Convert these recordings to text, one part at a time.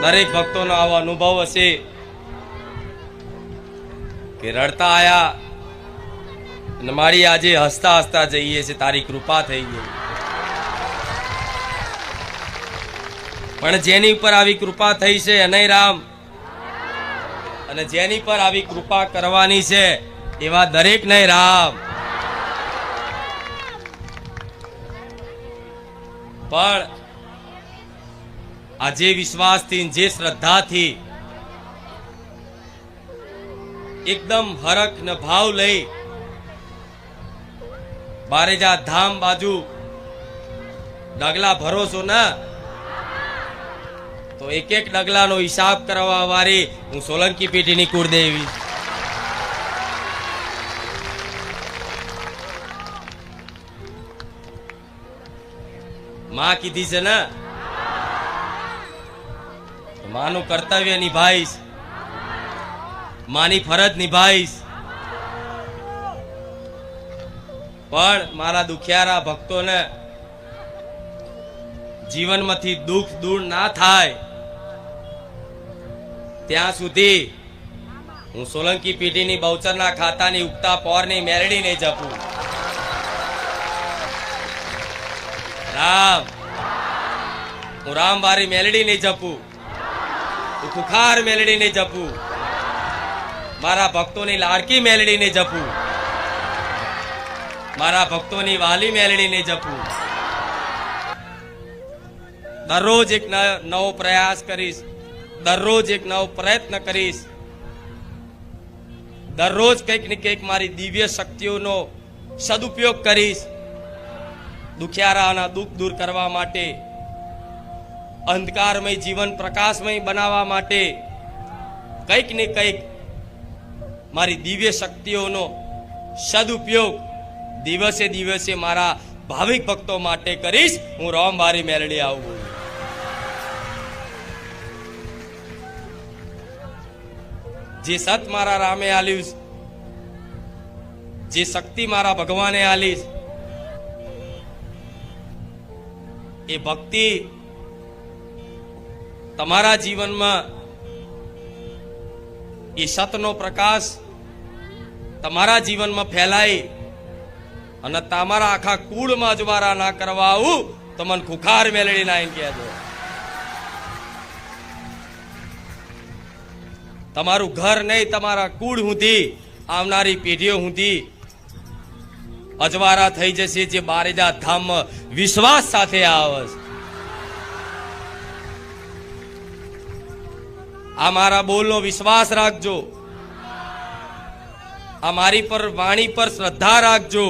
દરેક ભક્તોનો આવો અનુભવ હશે કે રડતા આયા અને મારી આજે હસતા હસતા જઈએ છે, તારી કૃપા થઈ ગઈ. પણ જેની ઉપર આવી કૃપા થઈ છે એને રામ, અને જેની પર આવી કૃપા કરવાની છે એવા દરેક ને રામ. પણ આજે વિશ્વાસથી, જે શ્રદ્ધાથી એકદમ હરખ ને ભાવ લઈ બારેજા ધામ બાજુ ડગલા ભરોસો ના, તો એક એક ડગલાનો હિસાબ કરવા વાળી હું સોલંકી પેઢીની કુળદેવી. માં કીધી છે ને, માનું કર્તવ્ય નિભાઈશ, માની ફરજ નિભાઈશ. પણ મારા દુખિયારા ભક્તોને જીવનમાંથી દુઃખ દૂર ના થાય ત્યાં સુધી હું સોલંકી પેઢીની બહુચરના ખાતાની ઉગતા પોરની મેરડી નહીં જપું. રામ, હું રામવારી મેલડી નહીં જપું, હું ખુખાર મેલડી નહીં જપું, મારા ભક્તોની લાડકી મેલડી નહીં જપું, મારા ભક્તોની વાલી મેલડી નહીં જપું. દરરોજ એક નવો પ્રયાસ કરીશ, દરરોજ એક નવો પ્રયત્ન કરીશ, દરરોજ કંઈક ને કંઈક મારી દિવ્ય શક્તિઓનો સદુપયોગ કરીશ. દુખિયારાના દુઃખ દૂર કરવા માટે, અંધકારમય જીવન પ્રકાશમય બનાવવા માટે કંઈક ને કંઈક મારી દિવ્ય શક્તિઓનો સદુપયોગ દિવસે દિવસે મારા ભાવિક ભક્તો માટે કરીશ. હું રામવારી મેલડી આવું. જે સત મારા રામે આલ્યું, જે શક્તિ મારા ભગવાને આલી, એ ભક્તિ તમારા જીવનમાં, એ સતનો પ્રકાશ તમારા જીવનમાં ફેલાય અને તમારા આખા કુળમાં અજવાળા ના કરવા આવું તો મને ખુખાર મેલડી ના કહેજો. તમારું ઘર નહીં, તમારા કુળ સુધી, આવનારી પેઢીઓ સુધી અજવાળા થઈ જશે જે બારેજા ધામમાં વિશ્વાસ સાથે આવે. આ મારા બોલનો વિશ્વાસ રાખજો, આ મારી પર વાણી પર શ્રદ્ધા રાખજો.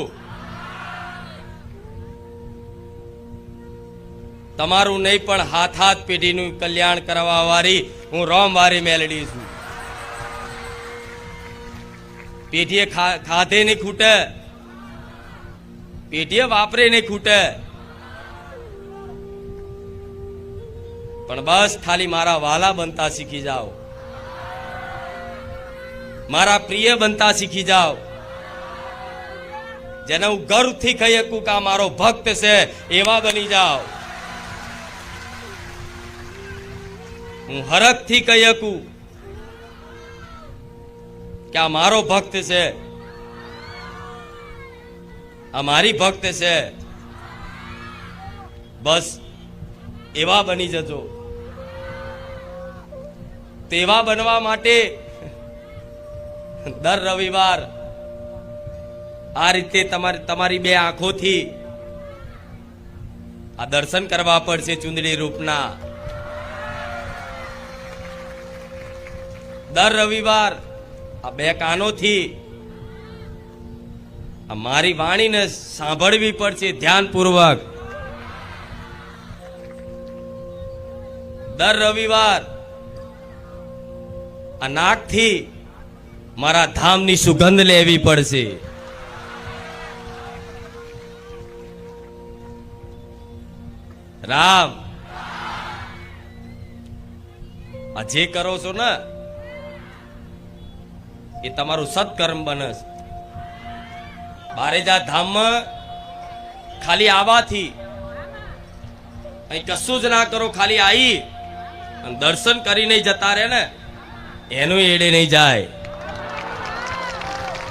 તમારું નહીં પણ હાથ હાથ પેઢીનું કલ્યાણ કરવા વાળી હું રામવારી મેલડી છું. પેઢીએ ખાધે નહીં ખૂટે, પેઢીએ વાપરે નહીં ખૂટે, પણ બસ ખાલી મારા વાલા બનતા શીખી જાઓ, મારા પ્રિય બનતા શીખી જાઓ. જેને હું ગર્વથી કહી શકું કે આ મારો ભક્ત છે એવા બની જાઓ. હું હરખથી કહી શકું કે આ મારો ભક્ત છે, આ મારી ભક્ત છે. બસ એવા બની જજો. તેવા બનવા માટે દર રવિવાર આ રીતે તમારી બે આંખોથી આ દર્શન કરવા પડશે ચુંદડી રૂપના. દર રવિવાર આ બે કાનોથી આ મારી વાણીને સાંભળવી પડશે ધ્યાનપૂર્વક. દર રવિવાર આ નાકથી મારા ધામની સુગંધ લેવી પડશે. રામ, આ જે કરો છો ને એ તમારું સત્કર્મ બને. બારેજા ધામમાં ખાલી આવવાથી અહીં કશું જ ના કરો, ખાલી આવી અને દર્શન કરીને જતા રહે ને એનું એડે નહીં જાય.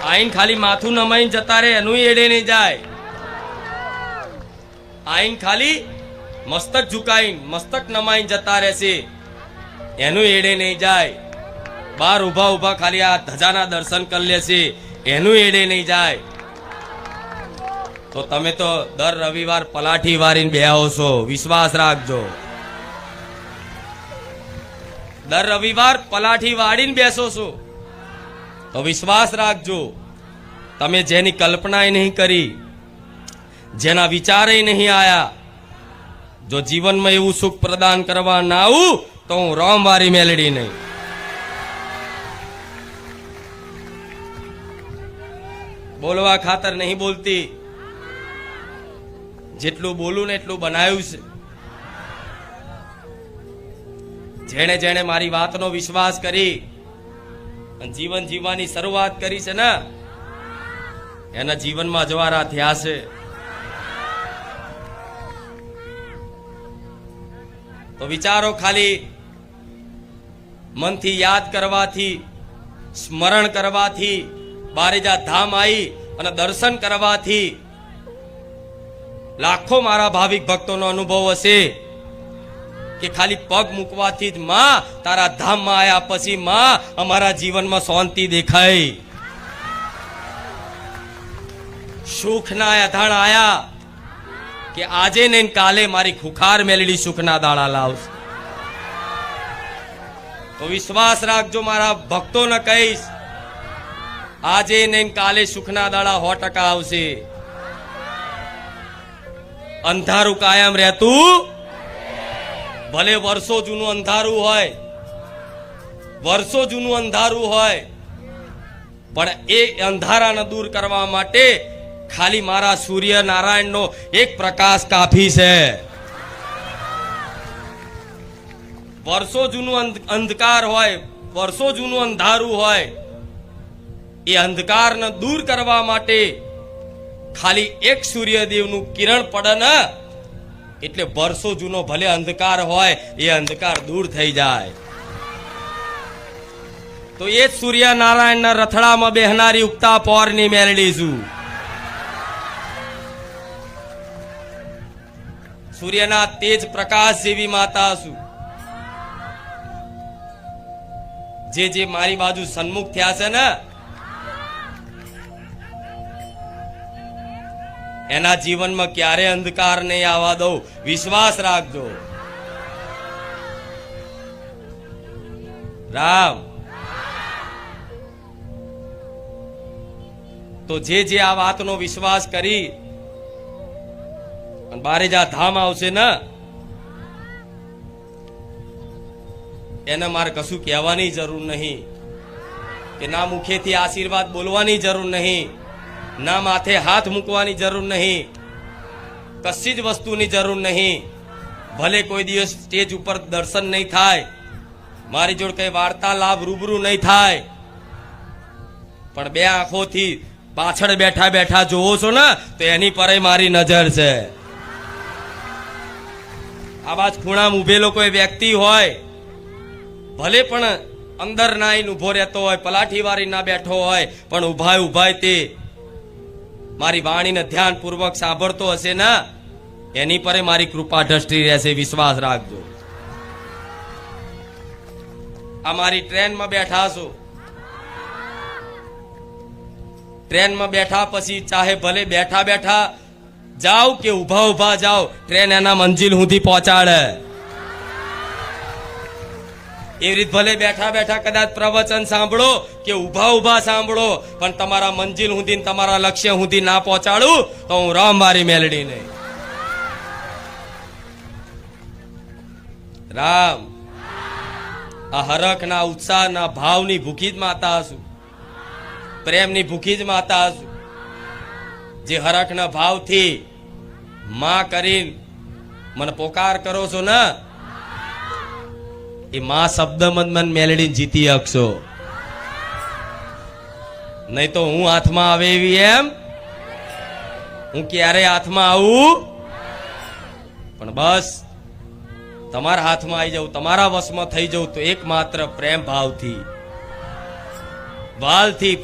આઈન ખાલી માથું નમાઈને જતા રહે એનું એડે નહીં જાય. આઈન ખાલી મસ્તક ઝુકાઈને મસ્તક નમાઈને જતા રહેશે એનું એડે નહીં જાય. બાર ઉભા ઉભા ખાલી આ ધજાના દર્શન કરી લેશે એનું એડે નહીં જાય. તો તમે તો દર રવિવાર પલાઠી વારીને બેહો છો, વિશ્વાસ રાખજો. દર રવિવાર પલાઠી વાળીને બેસો છો તો વિશ્વાસ રાખજો. તમે જેની કલ્પના નહીં કરી, જેના વિચારે નહીં આયા, જો જીવનમાં એવું સુખ પ્રદાન કરવા ના આવું તો હું રામવારી મેલડી નહીં. બોલવા ખાતર નહીં બોલતી, જેટલું બોલું ને એટલું બનાવ્યું છે. જેણે જેણે મારી વાતનો વિશ્વાસ કરી અને જીવન જીવવાની શરૂઆત કરી છે ને એના જીવનમાં જવારા થયા છે. તો વિચારો ખાલી મનથી યાદ કરવાથી, સ્મરણ કરવાથી, બારેજા ધામ આવી અને દર્શન કરવાથી લાખો મારા ભાવિક ભક્તોનો અનુભવ હશે કે ખાલી પગ મૂકવાથી જ માં તારા ધામમાં આયા પછી માં અમારા જીવનમાં શાંતિ દેખાય, સુખના આધાણ આયા કે આજે ને કાલે મારી ખુખાર મેલડી સુખના દાડા લાવશે. તો વિશ્વાસ રાખજો, મારા ભક્તોને કહીશ, આજે ને કાલે સુખના દાડા 100% આવશે. અંધારું કાયમ રહેતું, ભલે વર્ષો જૂનું અંધારું હોય, વર્ષો જૂનું અંધારું હોય, પણ એ અંધારાને દૂર કરવા માટે ખાલી મારા સૂર્ય નારાયણનો એક પ્રકાશ કાફી છે. વર્ષો જૂનું અંધકાર હોય, વર્ષો જૂનું અંધારું હોય, એ અંધકારને દૂર કરવા માટે ખાલી એક સૂર્યદેવનું કિરણ પડે ને એટલે વર્ષો જૂનો ભલે અંધકાર હોય એ અંધકાર દૂર થઈ જાય. તો એ જ સૂર્યનારાયણના રથડામાં બેહનારી ઉગતા પોરની મેલડી છું. સૂર્યના તેજ પ્રકાશ જેવી માતા છું. જે જે મારી બાજુ સન્મુખ થયા છે ને એના જીવનમાં ક્યારે અંધકાર નહીં આવવા દઉં, વિશ્વાસ રાખજો. રામ. તો જે જે આ વાતનો વિશ્વાસ કરી અને બારેજા ધામ આવશે ને એને મારે કશું કહેવાની જરૂર નહીં, કે ના મુખેથી આશીર્વાદ બોલવાની જરૂર નહીં, ના માથે હાથ મૂકવાની જરૂર નહીં, કશી જ વસ્તુની જરૂર નહીં. ભલે કોઈ દિવસ સ્ટેજ ઉપર દર્શન નહીં થાય, મારી જોડે કઈ વાર્તાલાપ રૂબરૂ નહીં થાય, પણ બે આંખોથી પાછળ બેઠા બેઠા જોવો છો ને તો એની પર મારી નજર છે. આવા જ ખૂણામાં ઉભેલો કોઈ વ્યક્તિ હોય, ભલે પણ અંદર ના ઉભો રહેતો હોય, પલાઠી વારી ના બેઠો હોય, પણ ઉભાય તે મારી વાણીને ધ્યાનપૂર્વક સાંભળતો હશે ને એની પર મારી કૃપા દ્રષ્ટિ રહેશે, વિશ્વાસ રાખજો. આ મારી ટ્રેનમાં બેઠા છો, ટ્રેનમાં બેઠા પછી ચાહે ભલે બેઠા બેઠા જાઓ કે ઉભા ઉભા જાઓ, ટ્રેન એના મંજિલ સુધી પહોંચાડે. એવી રીત ભલે બેઠા બેઠા કદાચ પ્રવચન સાંભળો કે ઉભા ઉભા સાંભળો, પણ તમારા મંજિલ સુધી તમારા લક્ષ્ય સુધી ના પહોંચાડું તો હું રામવારી મેલડી નહીં. રામ. આ હરખના ઉત્સાહના ભાવની ભૂખી જ માતા છું, પ્રેમની ભૂખી જ માતા છું. જે હરખના ભાવથી માં કરીને મને પોકાર કરો છો ને એ માં શબ્દ મન મેલડી જીતી શકશો. નહીં તો હું હાથમાં આવે એવી એમ હું ક્યારે હાથમાં આવું, પણ બસ તમારા હાથમાં આવી જાઉં, તમારા વશમાં થઈ જાઉં તો એકમાત્ર પ્રેમ ભાવથી, વાલથી,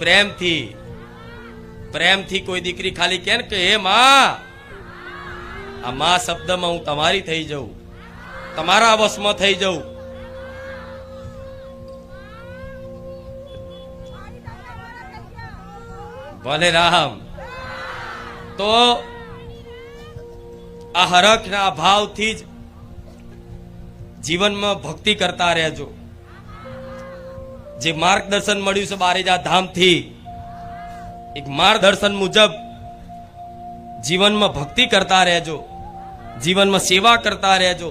પ્રેમથી કોઈ દીકરી ખાલી કે ને કે હે માં, આ માં શબ્દમાં હું તમારી થઈ જાઉં, તમારા વશમાં થઈ જાઉં. ભલે રામ. તો આ હરખના ભાવથી જ જીવનમાં ભક્તિ કરતા રહેજો. જે માર્ગદર્શન મળ્યું છે બારેજા ધામથી, એક માર્ગદર્શન મુજબ જીવનમાં ભક્તિ કરતા રહેજો, જીવનમાં સેવા કરતા રહેજો,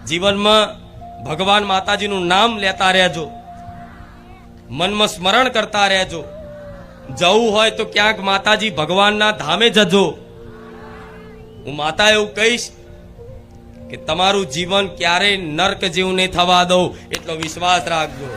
જીવનમાં ભગવાન માતાજીનું નામ લેતા રહેજો, મનમાં સ્મરણ કરતા રહેજો. જવું હોય તો ક્યાંક માતાજી ભગવાનના ધામે જજો. હું માતા એવું કહીશ કે તમારું જીવન ક્યારેય નર્ક જેવું નહીં થવા દઉં, એટલો વિશ્વાસ રાખજો.